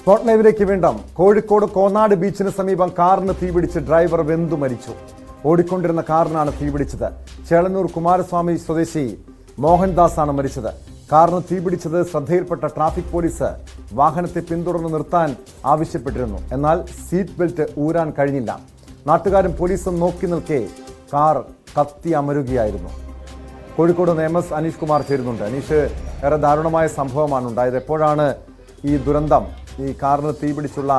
Spot ലൈവിലേക്ക് വീണ്ടും. കോഴിക്കോട് കോന്നാട് ബീച്ചിന് സമീപം കാറിന് തീപിടിച്ച് ഡ്രൈവർ വെന്തു മരിച്ചു. ഓടിക്കൊണ്ടിരുന്ന കാറിനാണ് തീപിടിച്ചത്. ചേളന്നൂർ കുമാരസ്വാമി സ്വദേശി മോഹൻദാസ് ആണ് മരിച്ചത്. കാറിന് തീപിടിച്ചത് ശ്രദ്ധയിൽപ്പെട്ട ട്രാഫിക് പോലീസ് വാഹനത്തെ പിന്തുടർന്ന് നിർത്താൻ ആവശ്യപ്പെട്ടിരുന്നു. എന്നാൽ സീറ്റ് ബെൽറ്റ് ഊരാൻ കഴിഞ്ഞില്ല. നാട്ടുകാരും പോലീസും നോക്കി നിൽക്കെ കാർ കത്തി അമരുകയായിരുന്നു. കോഴിക്കോട് MS അനീഷ് കുമാർ ചേരുന്നുണ്ട്. അനീഷ്, ഏറെ ദാരുണമായ സംഭവമാണ് ഉണ്ടായത്. എപ്പോഴാണ് ഈ ദുരന്തം, ഈ കാറിന് തീപിടിച്ചുള്ള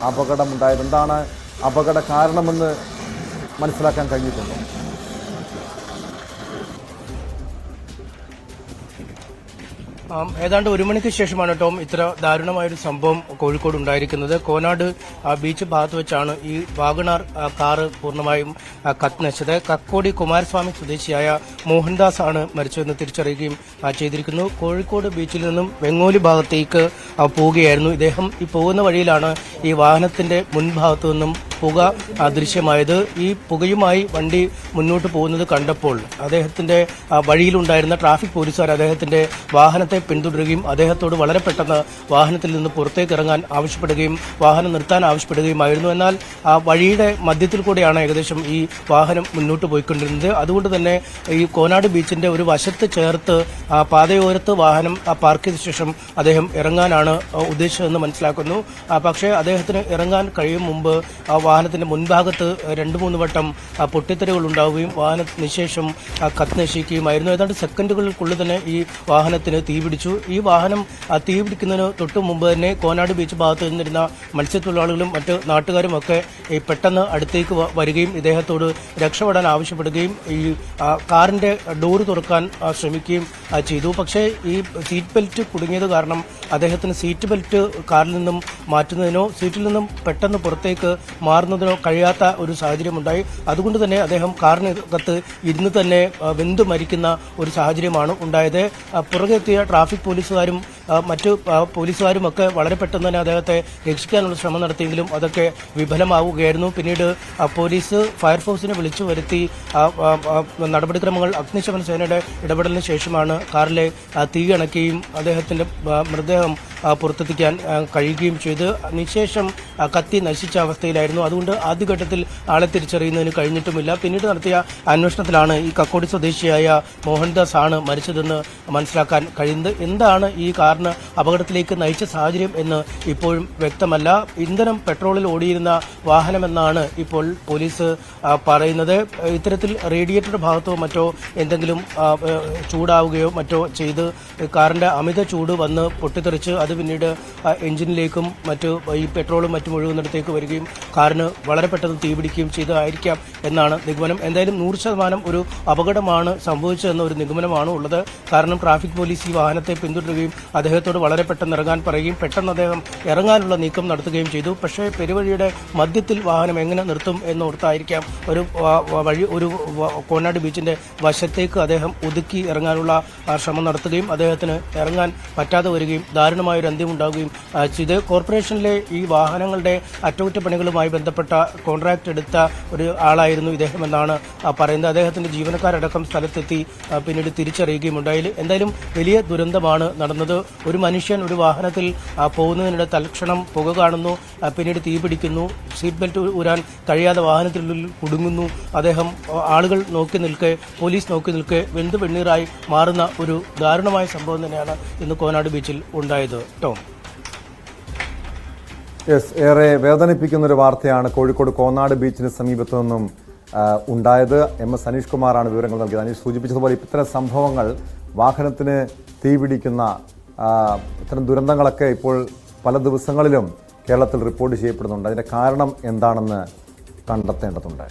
അപകടമുണ്ടായത്? എന്താണ് അപകട കാരണമെന്ന് മനസ്സിലാക്കാൻ കഴിഞ്ഞിട്ടുണ്ടോ? ഏതാണ്ട് 1 മണിക്ക് ശേഷമാണ് ടോം ഇത്ര ദാരുണമായൊരു സംഭവം കോഴിക്കോട് ഉണ്ടായിരിക്കുന്നത്. കോനാട് ബീച്ച് ഭാഗത്ത് വെച്ചാണ് ഈ വാഗണാർ കാറ് പൂർണ്ണമായും കത്തിനശിച്ചത്. കക്കോടി കുമാരസ്വാമി സ്വദേശിയായ മോഹൻദാസ് ആണ് മരിച്ചതെന്ന് തിരിച്ചറിയുകയും ചെയ്തിരിക്കുന്നു. കോഴിക്കോട് ബീച്ചിൽ നിന്നും വെങ്ങോലി ഭാഗത്തേക്ക് പോവുകയായിരുന്നു ഇദ്ദേഹം. ഈ പോകുന്ന വഴിയിലാണ് ഈ വാഹനത്തിന്റെ മുൻഭാഗത്തു നിന്നും പുക ദൃശ്യമായത്. ഈ പുകയുമായി വണ്ടി മുന്നോട്ട് പോകുന്നത് കണ്ടപ്പോൾ അദ്ദേഹത്തിന്റെ വഴിയിലുണ്ടായിരുന്ന ട്രാഫിക് പോലീസുകാർ അദ്ദേഹത്തിന്റെ വാഹനത്തെ പിന്തുടരുകയും അദ്ദേഹത്തോട് വളരെ പെട്ടെന്ന് വാഹനത്തിൽ നിന്ന് പുറത്തേക്ക് ഇറങ്ങാൻ ആവശ്യപ്പെടുകയും വാഹനം നിർത്താൻ ആവശ്യപ്പെടുകയുമായിരുന്നു. എന്നാൽ ആ വഴിയുടെ മധ്യത്തിൽ കൂടെയാണ് ഏകദേശം ഈ വാഹനം മുന്നോട്ട് പോയിക്കൊണ്ടിരുന്നത്. അതുകൊണ്ട് തന്നെ ഈ കോനാട് ബീച്ചിന്റെ ഒരു വശത്ത് ചേർത്ത് പാതയോരത്ത് വാഹനം പാർക്ക് ചെയ്ത ശേഷം അദ്ദേഹം ഇറങ്ങാനാണ് ഉദ്ദേശിച്ചതെന്ന് മനസ്സിലാക്കുന്നു. പക്ഷേ അദ്ദേഹത്തിന് ഇറങ്ങാൻ കഴിയും മുമ്പ് വാഹനത്തിന്റെ മുൻഭാഗത്ത് 2-3 വട്ടം പൊട്ടിത്തെറികൾ ഉണ്ടാവുകയും വാഹന നിശേഷം കത്തിനശിക്കുകയുമായിരുന്നു. ഏതാണ്ട് സെക്കൻഡുകൾക്കുള്ളിൽ തന്നെ ഈ വാഹനത്തിന് തീപിടിച്ചു. ഈ വാഹനം തീപിടിക്കുന്നതിന് തൊട്ടു മുമ്പ് തന്നെ കോനാട് ബീച്ച് ഭാഗത്ത് നിന്നിരുന്ന മത്സ്യത്തൊഴിലാളികളും മറ്റ് നാട്ടുകാരും ഒക്കെ പെട്ടെന്ന് അടുത്തേക്ക് വരികയും ഇദ്ദേഹത്തോട് രക്ഷപ്പെടാൻ ആവശ്യപ്പെടുകയും ഈ കാറിന്റെ ഡോറ് തുറക്കാൻ ശ്രമിക്കുകയും ചെയ്തു. പക്ഷേ ഈ സീറ്റ് ബെൽറ്റ് കുടുങ്ങിയത് കാരണം അദ്ദേഹത്തിന് സീറ്റ് ബെൽറ്റ് കാറിൽ നിന്നും മാറ്റുന്നതിനോ സീറ്റിൽ നിന്നും പെട്ടെന്ന് പുറത്തേക്ക് മാറുന്നതിനോ കഴിയാത്ത ഒരു സാഹചര്യമുണ്ടായി. അതുകൊണ്ട് തന്നെ അദ്ദേഹം കാറിനകത്ത് ഇരുന്ന് തന്നെ വെന്തു മരിക്കുന്ന ഒരു സാഹചര്യമാണ് ഉണ്ടായത്. പുറകെ എത്തിയ ട്രാഫിക് പോലീസുകാരും മറ്റു പോലീസുകാരും ഒക്കെ വളരെ പെട്ടെന്ന് തന്നെ അദ്ദേഹത്തെ രക്ഷിക്കാനുള്ള ശ്രമം നടത്തിയെങ്കിലും അതൊക്കെ വിഫലമാവുകയായിരുന്നു. പിന്നീട് പോലീസ് ഫയർഫോഴ്സിനെ വിളിച്ചു വരുത്തി നടപടിക്രമങ്ങൾ അഗ്നിശമന സേനയുടെ ഇടപെടലിന് ശേഷമാണ് കാറിലെ തീ അണയ്ക്കുകയും അദ്ദേഹത്തിന്റെ മൃതദേഹം പുറത്തെത്തിക്കാൻ കഴിയുകയും ചെയ്ത്. നിശേഷം കത്തി നശിച്ച അവസ്ഥയിലായിരുന്നു. അതുകൊണ്ട് ആദ്യഘട്ടത്തിൽ ആളെ തിരിച്ചറിയുന്നതിന് കഴിഞ്ഞിട്ടുമില്ല. പിന്നീട് നടത്തിയ അന്വേഷണത്തിലാണ് ഈ കക്കോടി സ്വദേശിയായ മോഹൻദാസ് ആണ് മരിച്ചതെന്ന് മനസ്സിലാക്കാൻ കഴിയുന്നത്. എന്താണ് ഈ കാറിന് അപകടത്തിലേക്ക് നയിച്ച സാഹചര്യം എന്ന് ഇപ്പോഴും വ്യക്തമല്ല. ഇന്ധനം പെട്രോളിൽ ഓടിയിരുന്ന വാഹനമെന്നാണ് ഇപ്പോൾ പോലീസ് പറയുന്നത്. ഇത്തരത്തിൽ റേഡിയേറ്ററുടെ ഭാഗത്തോ മറ്റോ എന്തെങ്കിലും ചൂടാവുകയോ മറ്റോ ചെയ്ത് കാറിന്റെ അമിത ചൂട് വന്ന് പൊട്ടിത്തെറിച്ച് അത് പിന്നീട് എഞ്ചിനിലേക്കും മറ്റു ഈ പെട്രോളും മറ്റും ഒഴുകുന്നിടത്തേക്ക് വരികയും കാറിന് വളരെ പെട്ടെന്ന് തീപിടിക്കുകയും ചെയ്തതായിരിക്കാം എന്നാണ് നിഗമനം. എന്തായാലും 100% ഒരു അപകടമാണ് സംഭവിച്ചതെന്ന ഒരു നിഗമനമാണ് ഉള്ളത്. കാരണം ട്രാഫിക് പോലീസ് ഈ വാഹനത്തെ പിന്തുടരുകയും അദ്ദേഹത്തോട് വളരെ പെട്ടെന്ന് ഇറങ്ങാൻ പറയുകയും പെട്ടെന്ന് അദ്ദേഹം ഇറങ്ങാനുള്ള നീക്കം നടത്തുകയും ചെയ്തു. പക്ഷേ പെരുവഴിയുടെ മധ്യത്തിൽ വാഹനം എങ്ങനെ നിർത്തും എന്നോർത്തായിരിക്കാം ഒരു കോനാട് ബീച്ചിന്റെ വശത്തേക്ക് അദ്ദേഹം ഒതുക്കി ഇറങ്ങാനുള്ള ശ്രമം നടത്തുകയും അദ്ദേഹത്തിന് ഇറങ്ങാൻ പറ്റാതെ വരികയും ദാരുണമായ ഒരു അന്ത്യം ഉണ്ടാവുകയും ചെയ്ത്. കോർപ്പറേഷനിലെ ഈ വാഹനങ്ങളുടെ അറ്റകുറ്റപ്പണികളുമായി ബന്ധപ്പെട്ട കോൺട്രാക്ട് എടുത്ത ഒരു ആളായിരുന്നു ഇദ്ദേഹം എന്നാണ് പറയുന്നത്. അദ്ദേഹത്തിന്റെ ജീവനക്കാരടക്കം സ്ഥലത്തെത്തി പിന്നീട് തിരിച്ചറിയുകയും ഉണ്ടായി. എന്തായാലും വലിയ ദുരന്തമാണ് നടന്നത്. ഒരു മനുഷ്യൻ ഒരു വാഹനത്തിൽ പോകുന്നതിനിടെ തൽക്ഷണം പുക കാണുന്നു, പിന്നീട് തീപിടിക്കുന്നു, സീറ്റ് ബെൽറ്റ് ഊരാൻ കഴിയാതെ വാഹനത്തിനുള്ളിൽ കുടുങ്ങുന്നു. അദ്ദേഹം ആളുകൾ നോക്കി നിൽക്കെ, പോലീസ് നോക്കി നിൽക്കെ വെന്തു വെണ്ണീറായി മാറുന്ന ഒരു ദാരുണമായ സംഭവം തന്നെയാണ് ഇന്ന് കോനാട് ബീച്ചിൽ ഉണ്ടായത്. ടോം, ഏറെ വേദനിപ്പിക്കുന്ന ഒരു വാർത്തയാണ് കോഴിക്കോട് കോന്നാട് ബീച്ചിന് സമീപത്തു നിന്നും ഉണ്ടായത്. MS അനീഷ് കുമാറാണ് വിവരങ്ങൾ നൽകിയത്. അനീഷ് സൂചിപ്പിച്ചതുപോലെ ഇത്തരം സംഭവങ്ങൾ, വാഹനത്തിന് തീപിടിക്കുന്ന ഇത്തരം ദുരന്തങ്ങളൊക്കെ ഇപ്പോൾ പല ദിവസങ്ങളിലും കേരളത്തിൽ റിപ്പോർട്ട് ചെയ്യപ്പെടുന്നുണ്ട്. അതിന്റെ കാരണം എന്താണെന്ന് കണ്ടെത്തേണ്ടതുണ്ട്.